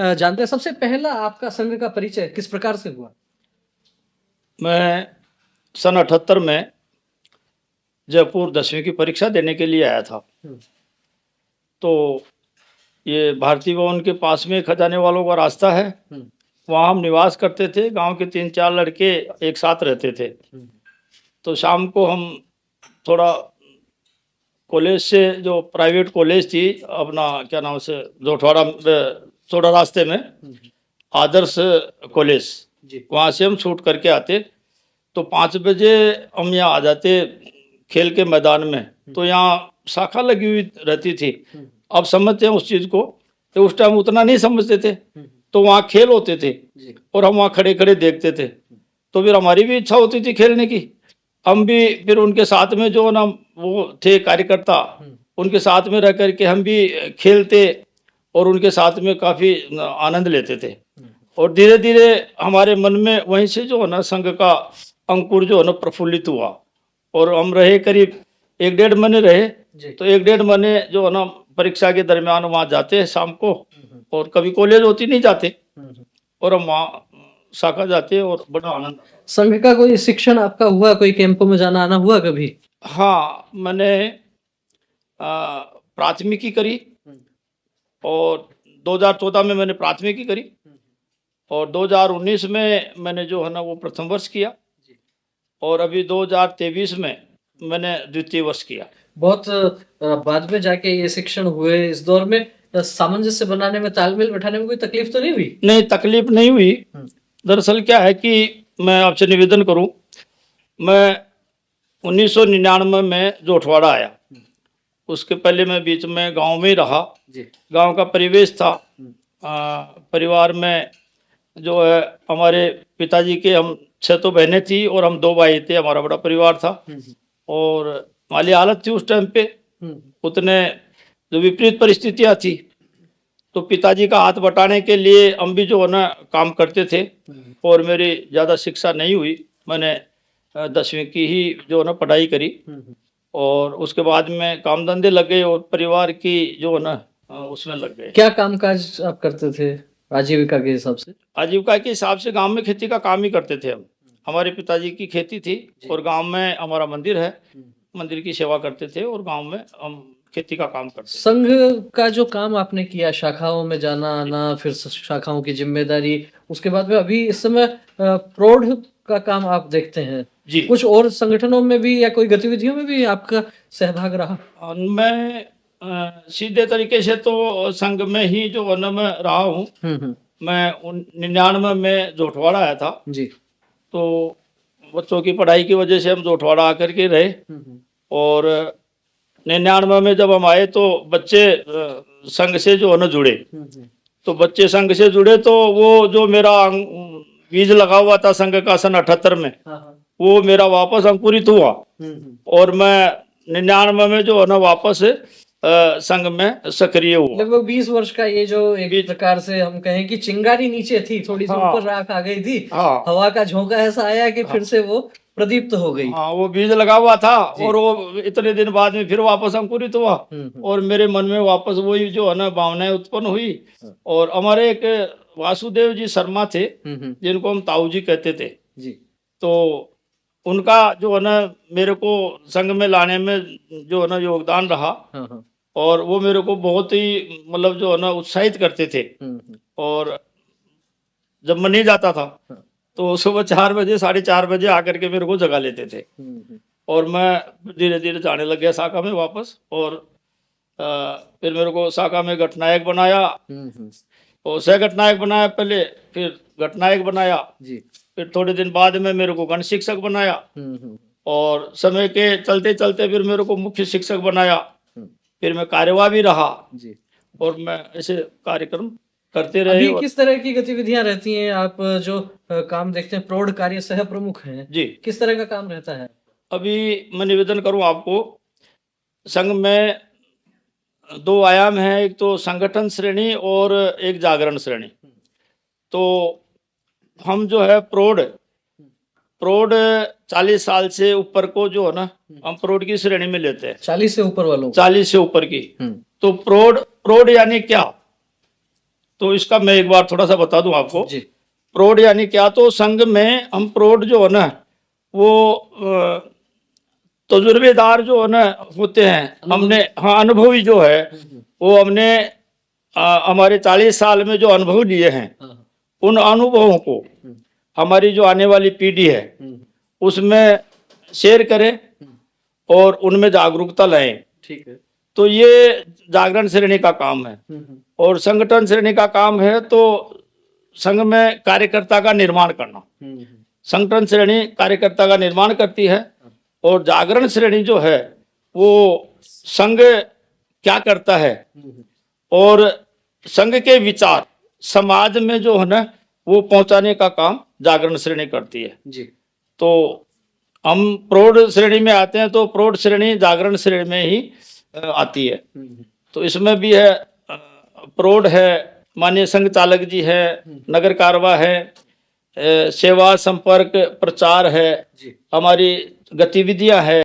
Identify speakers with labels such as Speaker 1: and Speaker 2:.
Speaker 1: जानते हैं। सबसे पहला आपका संघ का परिचय किस प्रकार से हुआ?
Speaker 2: मैं सन 78 में जयपुर 10वीं की परीक्षा देने के लिए आया था।
Speaker 1: हम्म,
Speaker 2: तो ये भारतीय भवन के पास में खजाने वालों का रास्ता है,
Speaker 1: हम्म,
Speaker 2: वहाँ हम निवास करते थे। गांव के 3-4 लड़के एक साथ रहते थे।
Speaker 1: हम्म,
Speaker 2: तो शाम को हम थोड़ा कॉलेज से, जो प्राइवेट कॉलेज थी अपना, क्या नाम से, जोठवाड़ा थोड़ा रास्ते में
Speaker 1: हम्म,
Speaker 2: आदर्श कॉलेज,
Speaker 1: जी।
Speaker 2: वहाँ से हम छूट करके आते। तो 5 बजे हम यहाँ आ जाते खेल के मैदान में। तो यहाँ शाखा लगी हुई रहती थी। अब समझते हैं उस चीज़ को, तो उस टाइम उतना नहीं समझते थे। तो वहाँ खेल होते थे
Speaker 1: जी।
Speaker 2: और हम वहाँ खड़े खड़े देखते थे। तो फिर हमारी भी इच्छा होती थी खेलने की। हम भी फिर उनके साथ में, जो ना वो थे कार्यकर्ता, उनके साथ में रह करके हम भी खेलते और उनके साथ में काफ़ी आनंद लेते थे। और धीरे धीरे हमारे मन में वहीं से जो है ना संघ का अंकुर जो है ना प्रफुल्लित हुआ। और हम रहे करीब 1-1.5 महीने रहे।
Speaker 1: जी।
Speaker 2: तो 1-1.5 महीने जो है ना परीक्षा के दरमियान वहाँ जाते हैं शाम को, और कभी कॉलेज होती नहीं जाते, और हम वहाँ शाखा जाते और बड़ा आनंद।
Speaker 1: संघ का कोई शिक्षण आपका हुआ? कोई कैंपों में जाना आना हुआ कभी?
Speaker 2: हाँ, मैंने प्राथमिकी करी, और 2014 में मैंने प्राथमिकी करी, और 2019 में मैंने जो है ना वो प्रथम वर्ष किया, और अभी 2023 में मैंने द्वितीय वर्ष किया।
Speaker 1: बहुत बाद में जाके ये शिक्षण हुए। इस दौर में सामंजस्य बनाने में, तालमेल बैठाने में कोई तकलीफ तो नहीं हुई?
Speaker 2: नहीं, तकलीफ नहीं हुई। दरअसल क्या है कि मैं आपसे निवेदन करूं, मैं 1999 में जोठवाड़ा आया। उसके पहले मैं बीच में गांव में ही रहा। गांव का परिवेश था। परिवार में जो है हमारे पिताजी के, हम 6 तो बहनें थी और हम 2 भाई थे। हमारा बड़ा परिवार था। और माली हालत थी उस टाइम पे, उतने जो विपरीत परिस्थितियां थी। तो पिताजी का हाथ बटाने के लिए हम भी जो है ना काम करते थे। और मेरी ज़्यादा शिक्षा नहीं हुई। मैंने 10वीं की ही जो है ना पढ़ाई करी, और उसके बाद में काम धंधे लग गए और परिवार की जो है ना उसमें लग गए।
Speaker 1: क्या कामकाज आप करते थे आजीविका के हिसाब से?
Speaker 2: आजीविका के हिसाब से गांव में खेती का काम ही करते थे हम। हमारे पिताजी की खेती थी, और गांव में हमारा मंदिर है, मंदिर की सेवा करते थे, और गांव में हम खेती का काम करते थे।
Speaker 1: संघ का जो काम आपने किया, शाखाओं में जाना आना, फिर शाखाओं की जिम्मेदारी, उसके बाद में अभी इस समय प्रौढ़ का काम आप देखते हैं
Speaker 2: जी।
Speaker 1: कुछ और संगठनों में भी या कोई गतिविधियों में भी आपका सहभाग रहा?
Speaker 2: मैं सीधे तरीके से तो संघ में ही जो है ना मैं रहा हूँ। मैं 99 में जोठवाड़ा आया था।
Speaker 1: जी।
Speaker 2: तो बच्चों की पढ़ाई की वजह से हम जोठवाड़ा आकर के रहे। और 99 में जब हम आए तो बच्चे संघ से जो है ना जुड़े। तो बच्चे संघ से जुड़े, तो वो जो मेरा बीज लगा हुआ था संघ का सन 78 में, वो मेरा वापस अंकुरित हुआ। और मैं 99 में जो है ना वापस संघ में सक्रिय हुआ।
Speaker 1: लगभग 20 वर्ष का ये जो एक प्रकार से हम कहें कि चिंगारी नीचे थी, थोड़ी सी ऊपर राख आ गई थी। हवा का झोंका ऐसा आया कि फिर से वो प्रदीप्त हो गई।
Speaker 2: हाँ, वो बीज लगा हुआ था, और वो इतने दिन बाद में फिर वापस अंकुरित हुआ। और मेरे मन में वापस वही जो है ना भावनाएं उत्पन्न हुई। और हमारे एक वासुदेव जी शर्मा थे, जिनको हम ताऊ जी कहते थे। तो उनका जो है ना मेरे को संघ में लाने में जो है ना योगदान रहा। और वो मेरे को बहुत ही मतलब जो है ना उत्साहित करते थे। और जब मैं नहीं जाता था तो सुबह 4 बजे 4:30 बजे आकर के मेरे को जगा लेते थे। और मैं धीरे धीरे जाने लग गया शाखा में वापस। और फिर मेरे को शाखा में घटनायक बनाया, और सह घटनायक बनाया पहले, फिर घटनायक बनाया। फिर थोड़े दिन बाद में मेरे को गण शिक्षक बनाया, और समय के चलते चलते फिर मेरे को मुख्य शिक्षक बनाया। फिर मैं कार्यवाह भी रहा, और मैं ऐसे कार्यक्रम करते रहे।
Speaker 1: अभी किस तरह की गतिविधियां रहती हैं? आप जो काम देखते हैं, प्रौढ़ कार्य सह प्रमुख हैं
Speaker 2: जी,
Speaker 1: किस तरह का काम रहता है?
Speaker 2: अभी मैं निवेदन करूं आपको, संघ में 2 आयाम हैं, एक तो संगठन श्रेणी और एक जागरण श्रेणी। तो हम जो है प्रौढ़ 40 साल से ऊपर को जो है ना हम प्रौढ़ की श्रेणी में लेते हैं।
Speaker 1: 40 से ऊपर वालों?
Speaker 2: 40 से ऊपर की। तो प्रौढ़ यानी क्या? तो इसका मैं एक बार थोड़ा सा बता दूं आपको।
Speaker 1: जी।
Speaker 2: प्रौढ़ यानी क्या, तो संघ में हम प्रौढ़ जो है ना वो तजुर्बेदार जो है ना होते हैं, हमने हाँ अनुभवी जो है वो हमने हमारे 40 साल में जो अनुभव लिए हैं,
Speaker 1: हाँ,
Speaker 2: उन अनुभवों को हमारी जो आने वाली पीढ़ी है उसमें शेयर करें और उनमें जागरूकता लाएं।
Speaker 1: ठीक है।
Speaker 2: तो ये जागरण श्रेणी का काम है। और संगठन श्रेणी का काम है तो संघ में कार्यकर्ता का निर्माण करना। संगठन श्रेणी कार्यकर्ता का निर्माण करती है और जागरण श्रेणी जो है वो संघ क्या करता है और संघ के विचार समाज में जो है ना वो पहुंचाने का काम जागरण श्रेणी करती है।
Speaker 1: जी।
Speaker 2: तो हम प्रौढ़ श्रेणी में आते हैं तो प्रौढ़ श्रेणी जागरण श्रेणी में ही आती है। तो इसमें भी है प्रौढ़ है, माननीय संघ चालक जी है, नगर कारवा है, सेवा संपर्क प्रचार है, हमारी गतिविधियां है।